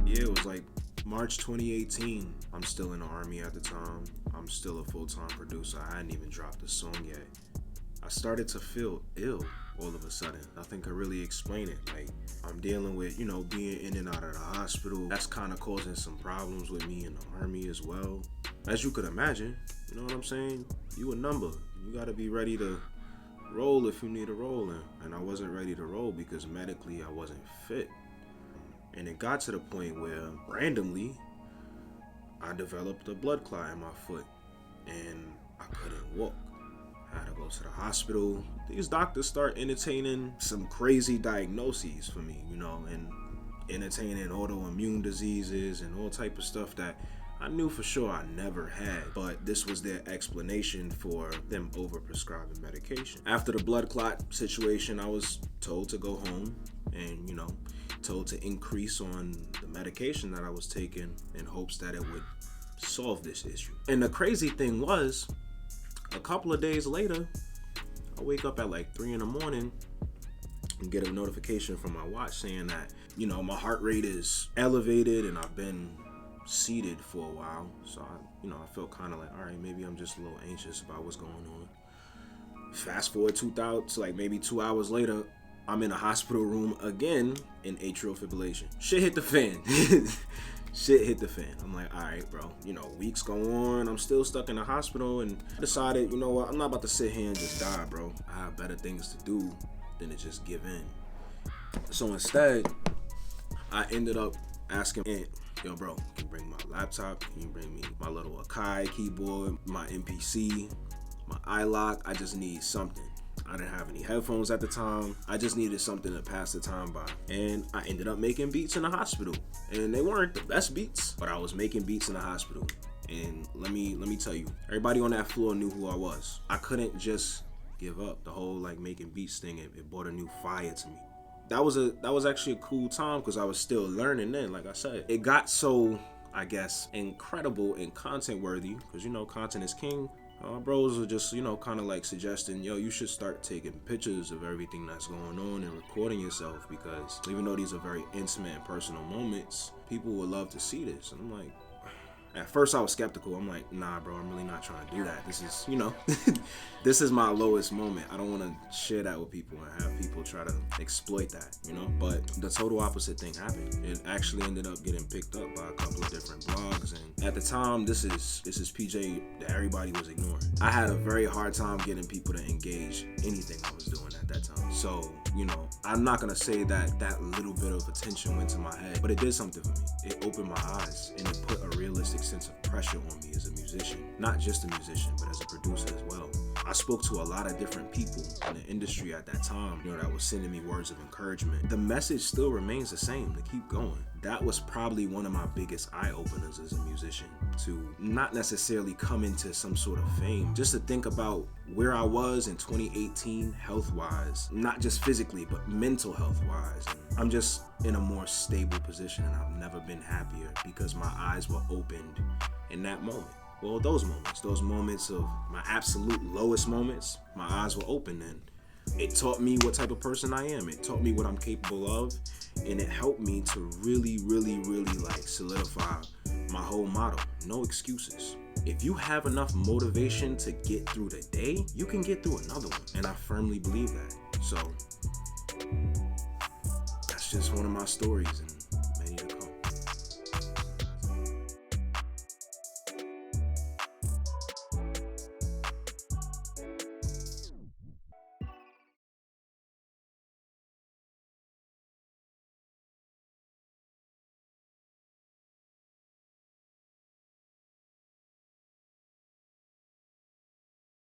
Yeah, it was like March 2018. I'm still in the Army at the time. I'm still a full-time producer. I hadn't even dropped a song yet. I started to feel ill all of a sudden. Nothing could really explain it. Like, I'm dealing with, being in and out of the hospital. That's kind of causing some problems with me in the Army as well. As you could imagine, you know what I'm saying? You a number. You gotta be ready to roll if you need a roll in. And I wasn't ready to roll because medically I wasn't fit. And it got to the point where randomly I developed a blood clot in my foot and I couldn't walk. I had to go to the hospital. These doctors start entertaining some crazy diagnoses for me, and entertaining autoimmune diseases and all type of stuff that I knew for sure I never had, but this was their explanation for them overprescribing medication. After the blood clot situation, I was told to go home and, told to increase on the medication that I was taking in hopes that it would solve this issue. And the crazy thing was, a couple of days later, I wake up at like 3 in the morning and get a notification from my watch saying that, my heart rate is elevated and I've been seated for a while. So I felt kind of like, all right, maybe I'm just a little anxious about what's going on. Fast forward to like maybe 2 hours later, I'm in a hospital room again in atrial fibrillation. Shit hit the fan. Shit hit the fan. I'm like, all right, bro. Weeks go on. I'm still stuck in the hospital, and I decided, you know what? I'm not about to sit here and just die, bro. I have better things to do than to just give in. So instead, I ended up asking Aunt, yo, bro, can you bring my laptop? Can you bring me my little Akai keyboard, my MPC, my iLock? I just need something. I didn't have any headphones at the time. I just needed something to pass the time by. And I ended up making beats in the hospital. And they weren't the best beats, but I was making beats in the hospital. And let me tell you, everybody on that floor knew who I was. I couldn't just give up. The whole like making beats thing, it brought a new fire to me. That was actually a cool time because I was still learning then, like I said. It got so, I guess, incredible and content worthy, because content is king. Bros are just, kind of like suggesting, yo, you should start taking pictures of everything that's going on and recording yourself, because even though these are very intimate and personal moments, people would love to see this. And I'm like, at first I was skeptical. I'm like, nah, bro, I'm really not trying to do that. This is, this is my lowest moment. I don't want to share that with people and have people try to exploit that, But the total opposite thing happened. It actually ended up getting picked up by a couple of different blogs. And at the time, this is Pjay that everybody was ignoring. I had a very hard time getting people to engage anything I was doing at that time. So, I'm not going to say that that little bit of attention went to my head, but it did something for me. It opened my eyes and it put a realistic sense of pressure on me as a musician. Not just a musician, but as a producer as well. I spoke to a lot of different people in the industry at that time, that was sending me words of encouragement. The message still remains the same, to keep going. That was probably one of my biggest eye-openers as a musician, to not necessarily come into some sort of fame, just to think about where I was in 2018 health-wise, not just physically, but mental health-wise. I'm just in a more stable position, and I've never been happier because my eyes were opened in that moment. Well, those moments of my absolute lowest moments, my eyes were open, and it taught me what type of person I am. It taught me what I'm capable of, and it helped me to really, really, really solidify my whole motto. No excuses. If you have enough motivation to get through the day, you can get through another one, and I firmly believe that. So that's just one of my stories, and